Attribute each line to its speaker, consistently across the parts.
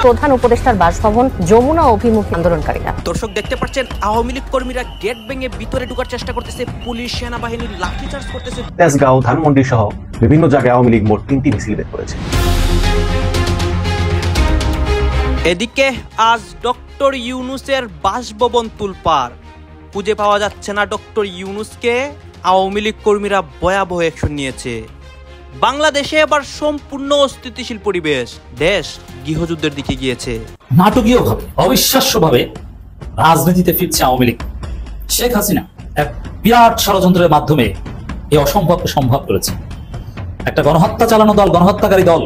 Speaker 1: প্রধান উপদেষ্টার বাসভবন যমুনা অভিমুখী আন্দোলনকারীরা।
Speaker 2: দর্শক দেখতে পাচ্ছেন আওয়ামী লীগ কর্মীরা গেট ভেঙে ভিতরে ঢোকার চেষ্টা করতেছে, পুলিশ সেনাবাহিনী লাঠিচার্জ করতেছে।
Speaker 3: তেজগাঁও, ধানমন্ডি সহ বিভিন্ন জায়গায় আওয়ামী লীগ মোট 3টি মিছিল বের করেছে।
Speaker 2: এদিকে আজ ডক্টর ইউনূসের বাসভবন তুলপাড়, খুঁজে পাওয়া যাচ্ছে না ডক্টর ইউনূসকে। আওয়ামী লীগ কর্মীরা ভয়াবহ অ্যাকশন নিয়েছে। বাংলাদেশে এবার সম্পূর্ণ অস্থিতিশীল পরিবেশ, দেশ গৃহযুদ্ধের দিকে গিয়েছে।
Speaker 4: নাটকীয়ভাবে, অবিশ্বাস্যভাবে রাজনীতিতে ফিরছে আওয়ামী লীগ। শেখ হাসিনা এক বিরাট ষড়যন্ত্রের মাধ্যমে এই অসম্ভবকে সম্ভব করেছে। একটা গণহত্যা চালানো দল, গণহত্যাকারী দল,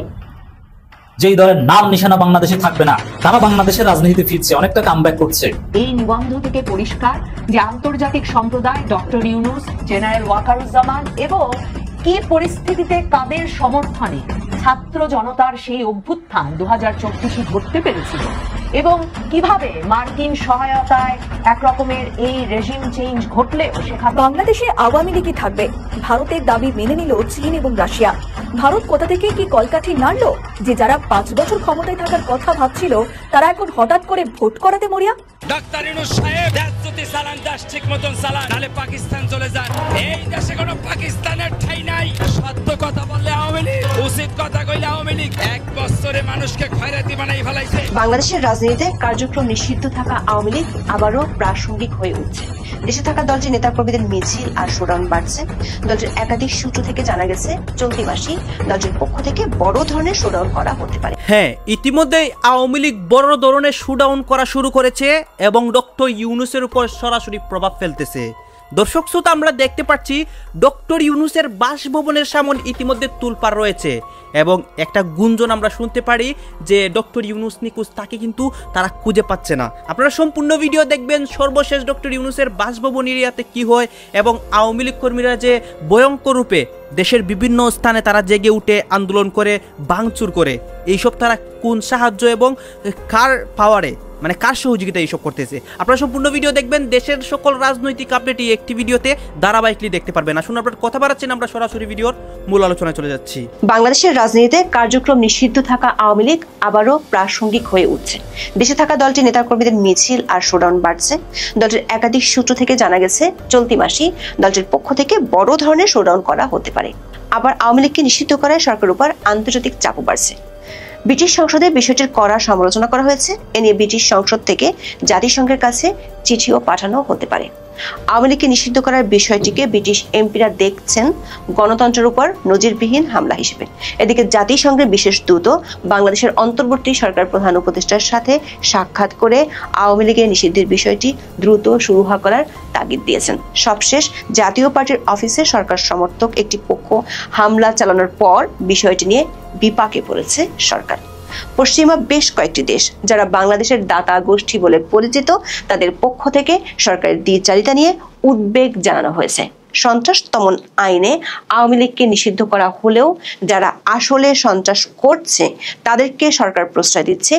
Speaker 4: যেই দলের নাম নিশানা বাংলাদেশে থাকবে না, তারা বাংলাদেশের রাজনীতিতে ফিরছে, অনেকটা কামব্যাক করছে।
Speaker 5: এই নিবন্ধ থেকে পরিষ্কার যে আন্তর্জাতিক সম্প্রদায় ডক্টর ইউনূস, জেনারেল ওয়াকারুজ্জামান এবং কি পরিস্থিতিতে কাদের সমর্থনে ছাত্র জনতার সেই অভ্যুত্থান 2024 ঘটতে পেরেছিল এবং কিভাবে মার্কিন সহায়তায় একরকমের এই রেজিম চেঞ্জ ঘটলেও সেখানে
Speaker 6: বাংলাদেশে আওয়ামী লীগই থাকবে। ভারতের দাবি মেনে নিল চীন এবং রাশিয়া। ভারত কোথা থেকে কি কলকাঠি নাড়লো যে যারা 5 বছর ক্ষমতায় থাকার কথা ভাবছিল তারা এখন হঠাৎ করে ভোট করাতে মরিয়া।
Speaker 7: ডাক্তার ইউনূস সাহেব দেশটি চালান, দেশ ঠিক মতন চালান, নাহলে পাকিস্তান চলে যান। এই দেশে কোনো পাকিস্তানের ঠাঁই নাই। সত্য কথা বললে আওয়ামী লীগ, উচিত কথা কইলে আওয়ামী লীগ 1 বছরে মানুষকে খয়রাতি বানাই ফেলাইছে।
Speaker 8: বাংলাদেশের রাজনীতিতে কার্যক্রম নিষিদ্ধ থাকা আওয়ামী লীগ আবারও প্রাসঙ্গিক হয়ে উঠছে। দেশে থাকা দলটির নেতাকর্মীদের মিছিল আর শোডাউন বাড়ছে। দলটির একাধিক সূত্র থেকে জানা গেছে চলতি মাসেই দলটির পক্ষ থেকে বড় ধরনের শোডাউন করা হতে পারে।
Speaker 2: হ্যাঁ, ইতিমধ্যেই আওয়ামী লীগ বড় ধরনের শোডাউন করা শুরু করেছে এবং ডক্টর ইউনূসের উপর সরাসরি প্রভাব ফেলতেছে। দর্শক শ্রোতা, আমরা দেখতে পাচ্ছি ডক্টর ইউনূসের বাসভবনের সামনে ইতিমধ্যে তুলপাড় রয়েছে এবং একটা গুঞ্জন আমরা শুনতে পারি যে ডক্টর ইউনূস নিখোঁজ, তাকে কিন্তু তারা খুঁজে পাচ্ছে না। আপনারা সম্পূর্ণ ভিডিও দেখবেন, সর্বশেষ ডক্টর ইউনূসের বাসভবন এরিয়াতে কি হয় এবং আওয়ামী লীগ কর্মীরা যে ভয়ঙ্কর রূপে দেশের বিভিন্ন স্থানে তারা জেগে উঠে আন্দোলন করে, ভাঙচুর করে, এইসব তারা কোন সাহায্য এবং কার পাওয়ারে, মানে কার সহযোগিতা এইসব করতেছে। আপনারা সম্পূর্ণ ভিডিও দেখবেন, দেশের সকল রাজনৈতিক আপডেট এই একটি ভিডিওতে ধারাবাহিকলি দেখতে পারবেন। আসুন আপনার কথা বাড়াচ্ছেন, আমরা সরাসরি ভিডিওর মূল আলোচনায় চলে যাচ্ছি।
Speaker 8: বাংলাদেশের রাজনীতিতে কার্যক্রম নিষিদ্ধ থাকা আওয়ামী লীগ আবারও প্রাসঙ্গিক হয়ে উঠছে। দেশে থাকা দলটির নেতাকর্মীদের মিছিল আর শোডাউন বাড়ছে। দলটির একাধিক সূত্র থেকে জানা গেছে চলতি মাসেই দলটির পক্ষ থেকে বড় ধরনের শোডাউন করা হতে পারে। আবার আওয়ামী লীগকে নিষিদ্ধ করায় সরকারের উপর আন্তর্জাতিক চাপও বাড়ছে। ব্রিটিশ সংসদে বিষয়টির কড়া সমালোচনা করা হয়েছে। এ নিয়ে ব্রিটিশ সংসদ থেকে জাতিসংঘের কাছে চিঠিও পাঠানো হতে পারে। আওয়ামী লীগকে নিষিদ্ধ করার বিষয়টিকে ব্রিটিশ এমপিরা দেখছেন গণতন্ত্রের উপর নজিরবিহীন হামলা হিসেবে। এদিকে জাতিসংঘের বিশেষ দূত বাংলাদেশের অন্তর্বর্তী সরকার প্রধান উপদেষ্টার সাথে সাক্ষাৎ করে আওয়ামী লীগের নিষিদ্ধের বিষয়টি দ্রুত শুরু করার তাগিদ দিয়েছেন। সবশেষ জাতীয় পার্টির অফিসে সরকার সমর্থক একটি পক্ষ হামলা চালানোর পর বিষয়টি নিয়ে বিপাকে পড়েছে সরকার। পশ্চিমা বেশ কয়েকটি দেশ যারা বাংলাদেশের দাতা গোষ্ঠী বলে পরিচিত, তাদের পক্ষ থেকে সরকারের দ্বিচারিতা নিয়ে উদ্বেগ জানানো হয়েছে। সন্ত্রাস দমন আইনে আওয়ামী লীগকে নিষিদ্ধ করা হলেও যারা আসলে সন্ত্রাস করছে তাদেরকে সরকার প্রশ্রয় দিচ্ছে,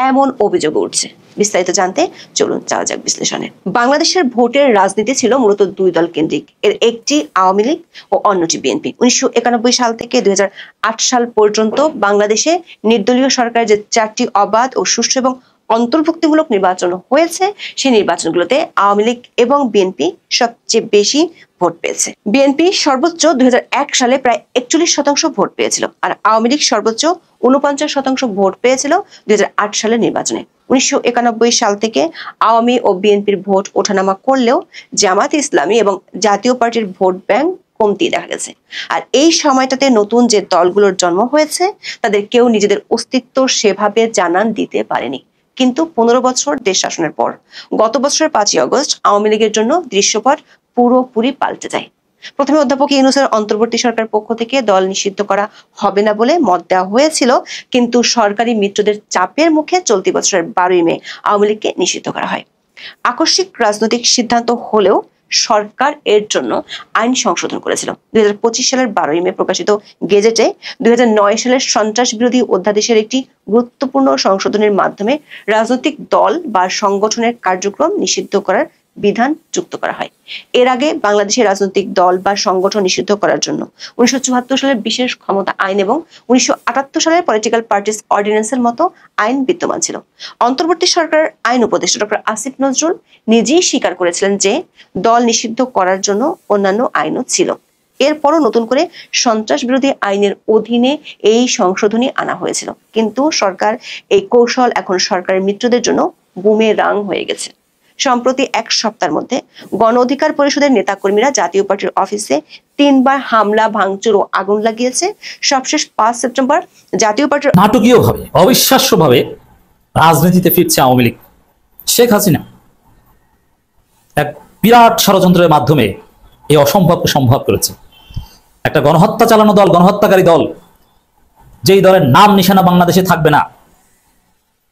Speaker 8: এমন অভিযোগ উঠছে। বিস্তারিত জানতে চলুন যাওয়া যাক বিশ্লেষণে। বাংলাদেশের ভোটের রাজনীতি ছিল মূলত 2 দল কেন্দ্রিক। এর একটি আওয়ামী লীগ ও অন্যটি বিএনপি। 1991 সাল থেকে 2008 সাল পর্যন্ত বাংলাদেশে নির্দলীয় সরকারের যে 4টি অবাধ ও সুষ্ঠু এবং অন্তর্ভুক্তিমূলক নির্বাচন হয়েছে, সেই নির্বাচনগুলোতে আওয়ামী লীগ এবং বিএনপি সবচেয়ে বেশি ভোট পেয়েছে। বিএনপি সর্বোচ্চ 2001 সালে প্রায় 41% ভোট পেয়েছিল, আর আওয়ামী লীগ সর্বোচ্চ 49% ভোট পেয়েছিল 2008 সালের নির্বাচনে। 1991 সাল থেকে আওয়ামী ও বিএনপির ভোট ওঠানামা করলেও জামায়াতে ইসলামী এবং জাতীয় পার্টির ভোট ব্যাংক কমতি দেখা গেছে। আর এই সময়টাতে নতুন যে দলগুলোর জন্ম হয়েছে তাদের কেউ নিজেদের অস্তিত্ব সেভাবে জানান দিতে পারেনি। কিন্তু 15 বছর দেশ শাসনের পর গত বছরের 5ই আগস্ট আওয়ামী লীগের জন্য দৃশ্যপট পুরোপুরি পাল্টে যায়। প্রথমে অধ্যাপক ইউনূসের অন্তর্বর্তী সরকার পক্ষ থেকে দল নিষিদ্ধ করা হবে না বলে মত দেওয়া হয়েছিল, কিন্তু সরকারি মিত্রদের চাপের মুখে চলতি বছরের 12ই মে আওয়ামী লীগকে নিষিদ্ধ করা হয়। আকস্মিক রাজনৈতিক সিদ্ধান্ত হলেও সরকার এর জন্য আইন সংশোধন করেছিল। 2025 সালের 12ই মে প্রকাশিত গেজেটে 2009 সালের সন্ত্রাস বিরোধী অধ্যাদেশের একটি গুরুত্বপূর্ণ সংশোধনের মাধ্যমে রাজনৈতিক দল বা সংগঠনের কার্যক্রম নিষিদ্ধ করার বিধান যুক্ত করা হয়। এর আগে বাংলাদেশের রাজনৈতিক দল বা সংগঠন নিষিদ্ধ করার জন্য 1974 সালের বিশেষ ক্ষমতা আইন এবং 1978 সালের পলিটিক্যাল পার্টিস অর্ডিন্যান্সের মতো আইন বিদ্যমান ছিল। অন্তর্বর্তী সরকারের আইন উপদেষ্টা ডক্টর আসিফ নজরুল নিজেই স্বীকার করেছিলেন যে দল নিষিদ্ধ করার জন্য অন্যান্য আইনও ছিল। এরপরও নতুন করে সন্ত্রাস বিরোধী আইনের অধীনে এই সংশোধনী আনা হয়েছিল, কিন্তু সরকার এই কৌশল এখন সরকারের মিত্রদের জন্য বুমেরাং হয়ে গেছে। সম্প্রতি এক সপ্তাহের মধ্যে গণ অধিকার পরিষদের নেতাকর্মীরা জাতীয় পার্টির অফিসে 3 বার হামলা, ভাঙচুর ও আগুন লাগিয়েছে। সবশেষ 5 সেপ্টেম্বর জাতীয় পার্টির
Speaker 4: নাটকীয়ভাবে, অবিশ্বাস্যভাবে রাজনীতিতে ফিরছে আওয়ামী লীগ। শেখ হাসিনা এক বিরাট ষড়যন্ত্রের মাধ্যমে এই অসম্ভবকে সম্ভব করেছে। একটা গণহত্যা চালানো দল, গণহত্যাকারী দল, যেই দলের নাম নিশানা বাংলাদেশে থাকবে না,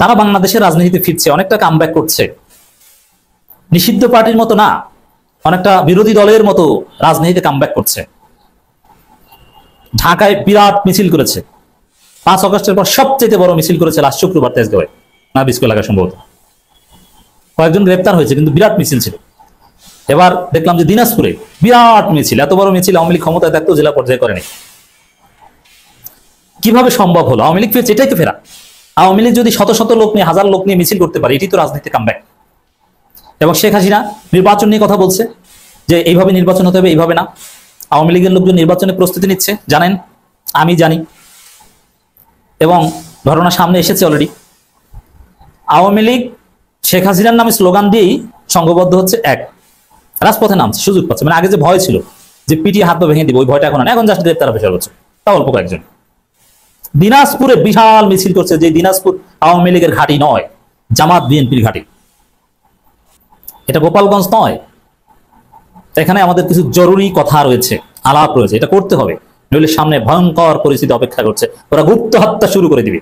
Speaker 4: তারা বাংলাদেশের রাজনীতিতে ফিরছে, অনেকটা কামব্যাক করছে। নিষিদ্ধ পার্টির মতো না, অনেকটা বিরোধী দলের মতো রাজনীতিতে কামব্যাক করছে। ঢাকায় বিরাট মিছিল করেছে, 5 আগস্টের পর সবচেয়ে বড় মিছিল করেছে লাস্ট শুক্রবার তেজগাঁওয়ে, না বিস্কো এলাকা সম্ভবত। কয়েকজন গ্রেপ্তার হয়েছে, কিন্তু বিরাট মিছিল ছিল। এবার দেখলাম যে দিনাজপুরে বিরাট মিছিল, এত বড় মিছিল আওয়ামী লীগ ক্ষমতায় থাকতেও জেলা পর্যায়ে করেনি। কিভাবে সম্ভব হলো? আওয়ামী লীগ ফিরছে, এটাই তো ফেরা। আওয়ামী লীগ যদি শত শত লোক নিয়ে, হাজার লোক নিয়ে মিছিল করতে পারে, এটি তো রাজনীতি কামব্যাক। এবং শেখ হাসিনা নির্বাচন নিয়ে কথা বলছে যে এইভাবে নির্বাচন হতে হবে, এইভাবে না। আওয়ামী লীগের লোকজন নির্বাচনের প্রস্তুতি নিচ্ছে, জানেন, আমি জানি, এবং ঘটনা সামনে এসেছে অলরেডি। আওয়ামী লীগ শেখ হাসিনার নামে স্লোগান দিয়েই সংঘবদ্ধ হচ্ছে, এক রাজপথে নামছে, সুযোগ পাচ্ছে। মানে আগে যে ভয় ছিল যে পিটিয়ে হাত পা ভেঙে দিব, ওই ভয়টা এখন না, এখন জাস্ট গ্রেপ্তার হবে সর্বোচ্চ, তা অল্প কয়েকজন। দিনাজপুরে বিশাল মিছিল করছে, যে দিনাজপুর আওয়ামী লীগের ঘাঁটি নয়, জামাত বিএনপির ঘাঁটি। এটা গোপালগঞ্জ নয়। এখানে আমাদের কিছু জরুরি কথা রয়েছে, আলাপ রয়েছে, এটা করতে হবে, নইলে সামনে ভয়ঙ্কর পরিস্থিতি অপেক্ষা করছে। ওরা গুপ্ত হত্যা শুরু করে দিবে,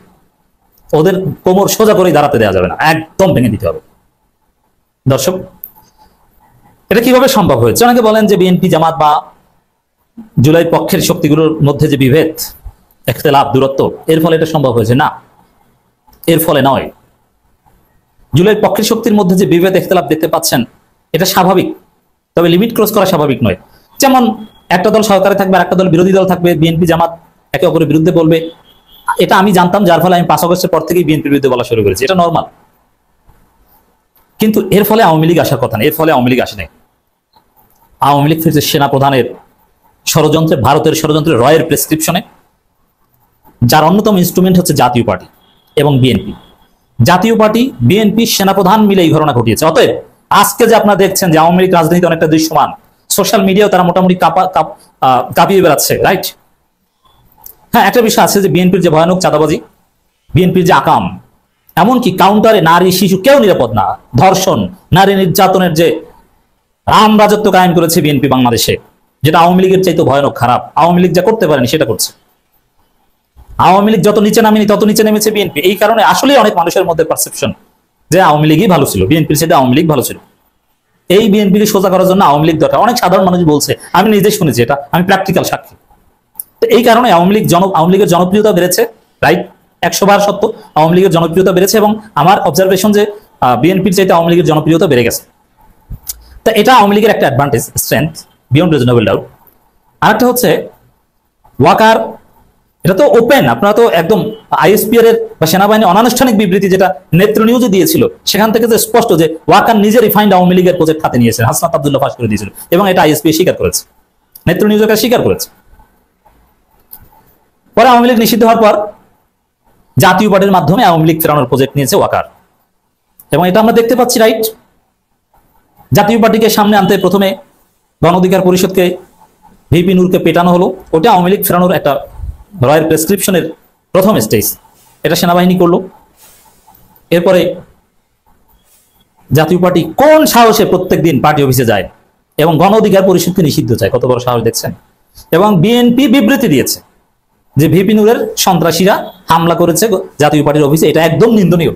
Speaker 4: ওদের কোমর সোজা করে দাঁড়াতে দেওয়া যাবে না, একদম ভেঙে দিতে হবে। দর্শক, এটা কিভাবে সম্ভব হয়েছে? অনেকে বলেন যে বিএনপি, জামাত বা জুলাই পক্ষের শক্তিগুলোর মধ্যে যে বিভেদ, ইখতিলাফ, দূরত্ব, এর ফলে এটা সম্ভব হয়েছে। না, এর ফলে নয়। জুলাই পক্ষের শক্তির মধ্যে যে বিভেদ, ইখতিলাফ দেখতে পাচ্ছেন, এটা স্বাভাবিক, তবে লিমিট ক্রস করা স্বাভাবিক নয়। যেমন একটা দল সরকারে থাকবে আর একটা দল বিরোধী দল থাকবে, বিএনপি জামাত একে অপরের বিরুদ্ধে বলবে, এটা আমি জানতাম, যার ফলে আমি 5 আগস্টের পর থেকেই বিএনপির বিরুদ্ধে বলা শুরু করেছি, এটা নর্মাল। কিন্তু এর ফলে আওয়ামী লীগ আসার কথা না, এর ফলে আওয়ামী লীগ আসে নাই। আওয়ামী লীগ ফিরছে সেনা প্রধানের ষড়যন্ত্রে, ভারতের ষড়যন্ত্রে, রয়ের প্রেসক্রিপশনে, যার অন্যতম ইনস্ট্রুমেন্ট হচ্ছে জাতীয় পার্টি এবং বিএনপি। জাতীয় পার্টি, বিএনপি, সেনাপ্রধান মিলে এই ঘটনা ঘটিয়েছে। অতএব আজকে যে আপনারা দেখছেন যে আওয়ামী লীগ রাজনীতি অনেকটা দৃশ্যমান, সোশ্যাল মিডিয়াও তারা মোটামুটি কাঁপিয়ে বেড়াচ্ছে, রাইট? হ্যাঁ, একটা বিষয় আছে যে বিএনপির যে ভয়ানক চাঁদাবাজি, বিএনপির যে আকাম, এমনকি কাউন্টারে নারী, শিশু কেউ নিরাপদ না, ধর্ষণ, নারী নির্যাতনের যে রাম রাজত্ব কায়েম করেছে বিএনপি বাংলাদেশে, যেটা আওয়ামী লীগের চাইতে ভয়ানক খারাপ। আওয়ামী লীগ যা করতে পারেনি সেটা করছে। আওয়ামী লীগ যত নিচে নামেনি তত নিচে নেমেছে বিএনপি। এই কারণে আসলে অনেক মানুষের মধ্যে পারসেপশন যে আওয়ামী লীগই ভালো ছিল, বিএনপির সাথে আওয়ামী লীগ ভালো ছিল। এই বিএনপিকে সোজা করার জন্য আওয়ামী লীগ দরকার। অনেক সাধারণ মানুষ বলছে, আমি নিজে শুনেছি, এটা আমি প্র্যাকটিক্যাল সাক্ষী। তো এই কারণে আওয়ামী লীগের জনপ্রিয়তা বেড়েছে, রাইট? 100 বার সত্য, আওয়ামী লীগের জনপ্রিয়তা বেড়েছে, এবং আমার অবজারভেশন যে বিএনপির চাইতে আওয়ামী লীগের জনপ্রিয়তা বেড়ে গেছে। তো এটা আওয়ামী লীগের একটা advantage, strength, beyond reasonable doubt. আরেকটা হচ্ছে ওয়াকার, এটা তো ওপেন, আপনারা তো একদম আইএসপিআর এর বা সেনাবাহিনীর অনানুষ্ঠানিক বিবৃতি যেটা নেত্র নিউজে দিয়েছিল, সেখান থেকে যে স্পষ্ট যে ওয়াকার নিজে রিফাইন্ড আওয়ামী লীগের প্রজেক্ট হাতে নিয়েছেন, হাসনাত আব্দুল্লাহ ফাঁস করে দিয়েছিল, এবং এটা আইএসপি স্বীকার করেছে, নেত্র নিউজের কাছে স্বীকার করেছে। পরে আওয়ামী লীগ নিষিদ্ধ হওয়ার পর জাতীয় পার্টির মাধ্যমে আওয়ামী লীগ ফেরানোর প্রজেক্ট নিয়েছে ওয়াকার, এবং এটা আমরা দেখতে পাচ্ছি, রাইট? জাতীয় পার্টিকে সামনে আনতে প্রথমে গণ অধিকার পরিষদকে, ভিপি নূরকে পেটানো হলো, ওটা আওয়ামী লীগ ফেরানোর একটা রয়ের প্রেসক্রিপশনের প্রথম স্টেজ, এটা সেনাবাহিনী করলো। এরপরে জাতীয় পার্টি কোন সাহসে প্রত্যেকদিন পার্টি অফিসে যায় এবং গণ অধিকার পরিষদকে নিষিদ্ধ চায়, কত বড় সাহস দেখছেন? এবং বিএনপি বিবৃতি দিয়েছে যে ভিপি নূরের সন্ত্রাসীরা হামলা করেছে জাতীয় পার্টির অফিসে, এটা একদম নিন্দনীয়।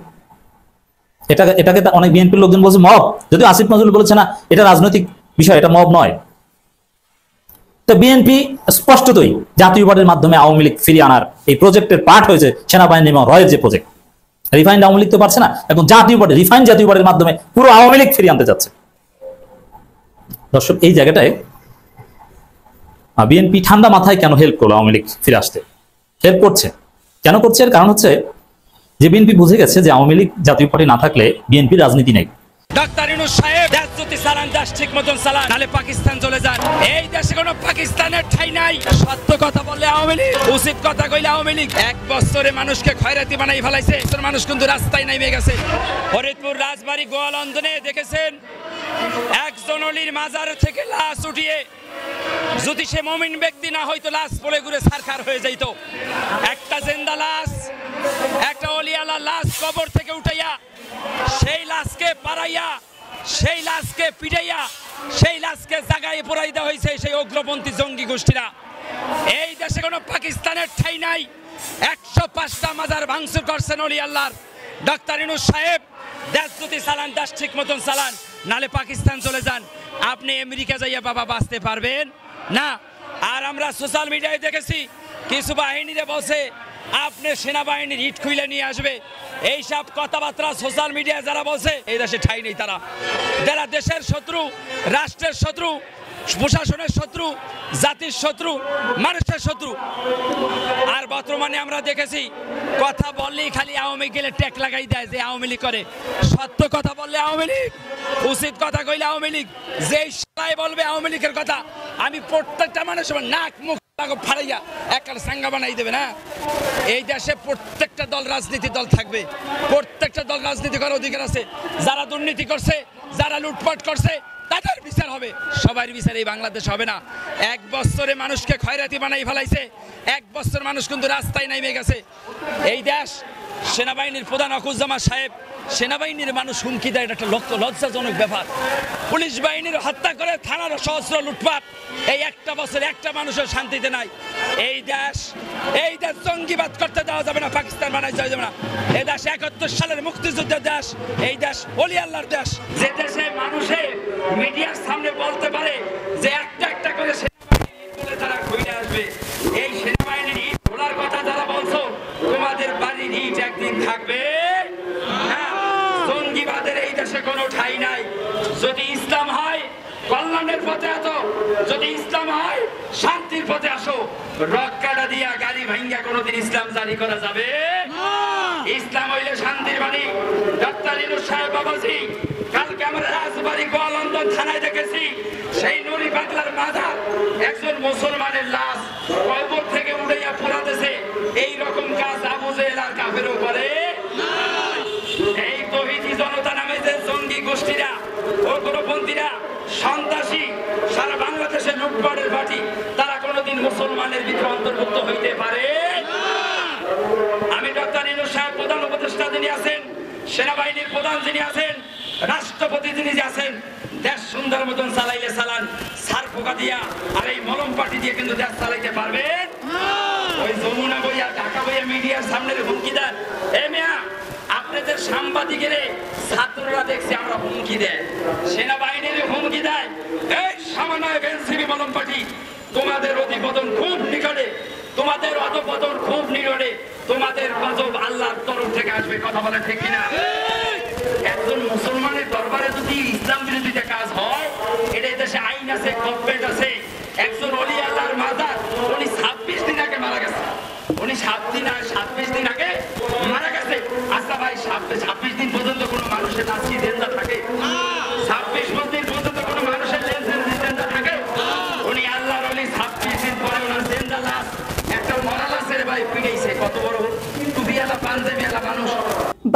Speaker 4: এটাকে অনেক বিএনপির লোকজন বলছে মব, যদিও আসিফ নজরুল বলেছে না, এটা রাজনৈতিক বিষয়, এটা মব নয়। তো বিএনপি স্পষ্টতই জাতীয় পার্টির মাধ্যমে আওয়ামী লীগ ফিরিয়ে আনার এই প্রজেক্টের পার্ট হয়েছে সেনাবাহিনী এবং রয়ের যে প্রজেক্ট। রিফাইন্ড আওয়ামী লীগ তো পারছে না, এখন জাতীয় পার্টি, রিফাইন্ড জাতীয় পার্টির মাধ্যমে পুরো আওয়ামী লীগ ফিরিয়ে আনতে যাচ্ছে। দর্শক, এই জায়গাটায় বিএনপি ঠান্ডা মাথায় কেন হেল্প করলো আওয়ামী লীগ ফিরে আসতে? হেল্প করছে কেন করছে? এর কারণ হচ্ছে যে বিএনপি বুঝে গেছে যে আওয়ামী লীগ জাতীয় পার্টি না থাকলে বিএনপির রাজনীতি নেই।
Speaker 7: ডাক্তার ইউনূস সাহেব দেশ যদি চালান, দেশ ঠিক মতন চালান, নাহলে পাকিস্তান চলে যান। এই দেশে কোনো পাকিস্তানের ঠাঁই নাই। সত্য কথা বললে আওয়ামী লীগ, উচিত কথা কইলে আওয়ামী লীগ। 1 বছরে মানুষকে খয়রাতি বানাই ফেলাইছে। মানুষ কিন্তু রাস্তায় নেমে গেছে। ফরিদপুর রাজবাড়ী গোয়ালন্দনে দেখেছেন, একজন অলির মাজার থেকে লাশ উঠিয়ে যদি সে মুমিন ব্যক্তি না হয়তো লাশ পড়ে ঘুরে ছারখার হয়ে যাইতো। একটা জিন্দা লাশ, একটা অলিয়ালা লাশ কবর থেকে উঠাইয়া সেই লাশকে পাড়াইয়া, সেই লাশকে পিটাইয়া, সেই লাশকে জাগায় পোড়াই দেওয়া হয়েছে সেই উগ্রপন্থী জঙ্গি গোষ্ঠীরা। এই দেশে কোনো পাকিস্তানের ঠাঁই নাই। 105টা মাজার ভাঙচুর করছেন অলি আল্লাহর। ডাক্তার ইউনূস সাহেব দেশ যদি চালান, দেশ ঠিক মতন চালান, নালে পাকিস্তান চলে যান। আপনি আমেরিকা যাইয়া বাবা বাঁচতে পারবেন না। আর আমরা সোশ্যাল মিডিয়ায় দেখেছি কিছু বাহিনীরে বসে আপনি সেনাবাহিনীর হিট খুলে নিয়ে আসবে। এইসব কথাবার্তা সোশ্যাল মিডিয়ায় যারা বলছে, এই দেশে ঠাঁই নেই। তারা যারা দেশের শত্রু, রাষ্ট্রের শত্রু, প্রশাসনের শত্রু, জাতির শত্রু, মানুষের শত্রু। আর বর্তমানে আমরা দেখেছি কথা বললেই খালি আওয়ামী গেলে ট্যাগ লাগাই দেয় যে আওয়ামী লীগ করে। সত্য কথা বললে আওয়ামী লীগ, উচিত কথা কইলে আওয়ামী লীগ। যেই সবাই বলবে আওয়ামী লীগের কথা, আমি প্রত্যেকটা মানুষের নাক মুখ ফাড়াইয়া একটা সাঙ্গা বানাই দেবে না। এই দেশে প্রত্যেকটা দল রাজনীতি দল থাকবে, প্রত্যেকটা দল রাজনীতি করার অধিকার আছে। যারা দুর্নীতি করছে, যারা লুটপাট করছে, তাদের বিচার হবে। সবার বিচার এই বাংলাদেশ হবে না। 1 বছরে মানুষকে খয়রাতি বানাই ফেলাইছে। 1 বছর মানুষ কিন্তু রাস্তায় নেমে গেছে। এই দেশ সেনাবাহিনীর প্রধান ওয়াকারুজ্জামান সাহেব, সেনাবাহিনীর মানুষ হুমকি দেয়, এটা একটা লজ্জাজনক ব্যাপার। পুলিশ বাহিনীর হত্যা করে থানার সহস্র লুটপাট। এই 1টা বছর একটা মানুষের শান্তিতে নাই। এই দেশ জঙ্গিবাদ করতে দেওয়া যাবে না, পাকিস্তান বানাই যাওয়া যাবে না। এই দেশ 71 সালের মুক্তিযুদ্ধের দেশ। এই দেশ ওলি আল্লাহর দেশ। যে দেশে মানুষে মিডিয়ার সামনে বলতে পারে যে একটা একটা করে সেনাবাহিনী তারা ঘুরে আসবে। এই সেনাবাহিনীর ইট খোলার কথা যারা বলছো, তোমাদের বাড়ির ইট একদিন থাকবে না। জঙ্গিবাদের এই দেশে কোনো ঠাঁই নাই। যদি ইসলাম হয় কল্যাণের পথে আসো, যদি ইসলাম হয় শান্তির পথে আসো। রক্কাটা দিয়া গাড়ি ভাঙ্গা কোনোদিন ইসলাম জারি করা যাবে? ইসলাম হইলে শান্তির বাণী। ডাক্তার ইউনূস সাহেব বাবাজি, কালকে আমরা রাজবাড়ী গোয়ালন্দন থানায় দেখেছি সেই নুরি পাগলার মাথার একজন মুসলমানের লাশ কবর থেকে উঠাইয়া পোড়াতেছে। এই রকম কাজ আবু জেহেল আর কাফেরও করে। এই তৌহিদি জনতা নামে যে জঙ্গি গোষ্ঠীরা, উগ্রপন্থীরা, সন্ত্রাসী, সারা বাংলাদেশের লুটপাটের পার্টি, তারা কোনোদিন মুসলমানের ভিতরে অন্তর্ভুক্ত হইতে পারে? আমি ডাক্তার ইউনূস সাহেব প্রধান উপদেষ্টা যিনি আছেন, সেনাবাহিনীর প্রধান যিনি আছেন, রাষ্ট্রপতি যিনি আছেন, দেশ সুন্দর মতন চালাইলে চালান। সার পোকা দিয়া আর এই মলম পার্টি দিয়ে কিন্তু দেশ চালাইতে পারবেন? ওই যমুনা বইয়া, ঢাকা বইয়া মিডিয়ার সামনে হুমকি দেন। এ মিয়া, আপনাদের সাংবাদিকের ছাত্ররা দেখছি আমরা হুমকি দেয়, সেনাবাহিনীর হুমকি দেয়। এই সমন্বয় এনসিপি মলম পার্টি, তোমাদের অধিপতন খুব নিকটে, তোমাদের অধপতন খুব নিকটে, তোমাদের গজব আল্লাহর তরফ থেকে আসবে। কথা বলে ঠিক কিনা? একজন মুসলমানের দরবারে যদি ইসলাম বিরোধীতে কাজ হয়, এটা দেশে আইন আছে, গভর্নমেন্ট আছে। একজন অলি আল্লাহর মাজার, উনি 26 দিন আগে মারা গেছে। উনি 26 দিন আগে মারা গেছে। আচ্ছা ভাই, 26 দিন পর্যন্ত কোনো মানুষের লাশ কি জিন্দা থাকে? 26 দিন পর্যন্ত কোনো মানুষের জিন্দা থাকে? উনি আল্লাহর অলি, 26 দিন পরে ওনার জিন্দা লাশ একটা মরা লাশের ভাই পিড়াইছে। কত বড় টুপিওয়ালা পাঞ্জাবিওয়ালা মানুষ।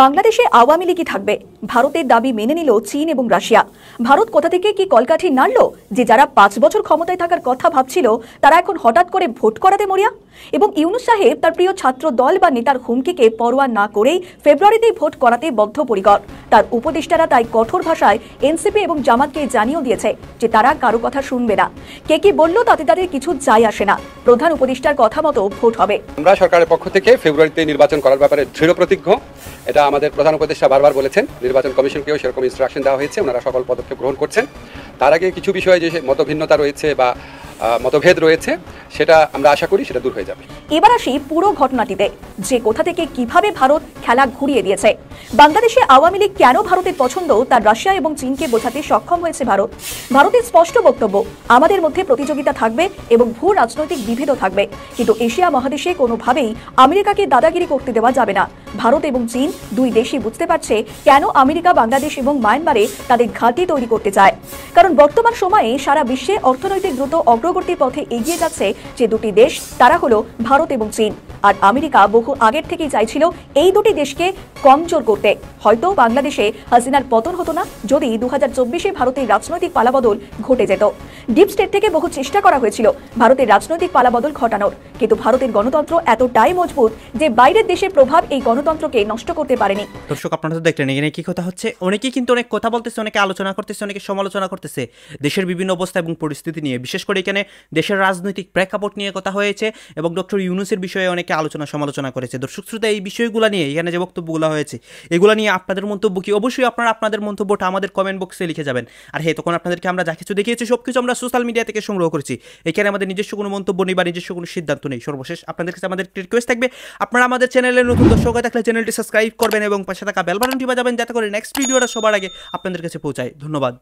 Speaker 6: বাংলাদেশে আওয়ামী লীগই থাকবে, ভারতের দাবি মেনে নিল চীন এবং রাশিয়া। ভারত কোথা থেকে কি কলকাঠি নাড়ল যে যারা 5 বছর ক্ষমতায় থাকার কথা ভাবছিল তারা এখন হঠাৎ করে ভোট করাতে মরিয়া? এবং ইউনূস সাহেব তার প্রিয় ছাত্র দল বা নেতার হুমকিকে পরোয়া না করেই ফেব্রুয়ারিতেই ভোট করাতে বদ্ধপরিকর। তার উপদেষ্টারা তাই কঠোর ভাষায় এনসিপি এবং জামাতকে জানিয়েও দিয়েছে যে তারা কারো কথা শুনবে না। কে কি বললো তাতে তাদের কিছু যায় আসে না, প্রধান উপদেষ্টার কথা মতো ভোট হবে।
Speaker 9: আমরা সরকারের পক্ষ থেকে ফেব্রুয়ারিতে নির্বাচন করার ব্যাপারে দৃঢ় প্রতিজ্ঞ। এটা আমাদের প্রধান উপদেষ্টা বারবার বলেছেন। নির্বাচন কমিশনকেও সেরকম ইনস্ট্রাকশন দেওয়া হয়েছে, ওনারা সকল পদক্ষেপ গ্রহণ করছেন। তার আগে কিছু বিষয়ে যে মতভিন্নতা রয়েছে বা মতভেদ রয়েছে সেটা আমরা আশা করি সেটা দূর হয়ে যাবে।
Speaker 6: এবার আসি পুরো ঘটনাটিতে, যে কোথা থেকে কিভাবে ভারত খেলা ঘুরিয়ে দিয়েছে। বাংলাদেশে আওয়ামী লীগ কেন ভারতের পছন্দ তা রাশিয়া এবং চীনকে বোঝাতে সক্ষম হয়েছে ভারত। ভারতের স্পষ্ট বক্তব্য, আমাদের মধ্যে প্রতিযোগিতা থাকবে এবং ভূ রাজনৈতিক বিভেদও থাকবে, কিন্তু এশিয়া মহাদেশে কোনোভাবেই আমেরিকাকে দাদাগিরি করতে দেওয়া যাবে না। ভারত এবং চীন দুই দেশই বুঝতে পারছে কেন আমেরিকা বাংলাদেশ এবং মায়ানমারে তাদের ঘাঁটি তৈরি করতে চায়। কারণ বর্তমান সময়ে সারা বিশ্বে অর্থনৈতিক দ্রুত অগ্রগতির পথে এগিয়ে যাচ্ছে যে দুটি দেশ, তারা হলো ভারত এবং চীন। আর আমেরিকা বহু আগের থেকেই চাইছিল এই দুটি দেশকে কমজোর করতে। হয়তো বাংলাদেশে হাসিনার পতন হতো না যদি 2024-এ ভারতের রাজনৈতিক পালাবদল ঘটে যেত। ডিপ স্টেট থেকে বহু চেষ্টা করা হয়েছিল ভারতের রাজনৈতিক পালাবদল ঘটানোর, কিন্তু ভারতের গণতন্ত্র এতটাই মজবুত যে বাইরের দেশের প্রভাব এই গণতন্ত্রকে নষ্ট করতে পারেনি।
Speaker 2: দর্শক, আপনারা তো দেখলেন এখানে কি কথা হচ্ছে। অনেকেই কিন্তু অনেক কথা বলতেছে, অনেকে আলোচনা করতেছে, অনেকে সমালোচনা করতেছে দেশের বিভিন্ন অবস্থা এবং পরিস্থিতি নিয়ে। বিশেষ করে এখানে দেশের রাজনৈতিক প্রেক্ষাপট নিয়ে কথা হয়েছে এবং ডক্টর ইউনূসের বিষয়ে অনেকে আলোচনা সমালোচনা করেছে। দর্শক শ্রোতা, এই বিষয়গুলো নিয়ে এখানে যে বক্তব্যগুলো হয়েছে এগুলো নিয়ে আপনাদের মন্তব্য কি? অবশ্যই আপনারা আপনাদের মন্তব্যটা আমাদের কমেন্ট বক্সে লিখে যাবেন। আর হ্যাঁ, তখন আপনাদেরকে আমরা যা কিছু দেখিয়েছি সব কিছু আমরা সোশ্যাল মিডিয়া থেকে সংগ্রহ করেছি। এখানে আমাদের নিজস্ব কোনো মন্তব্য নেই বা নিজস্ব কোনো সিদ্ধান্ত নেই। সর্বশেষ আপনাদের কাছে আমাদের রিকোয়েস্ট থাকবে, আপনারা আমাদের চ্যানেলের নতুন দর্শক হয়ে থাকলে চ্যানেলটি সাবস্ক্রাইব করবেন এবং পাশে থাকা বেল বাটনটি বাজাবেন যাতে করে নেক্সট ভিডিওটা সবার আগে আপনাদের কাছে পৌঁছায়। ধন্যবাদ।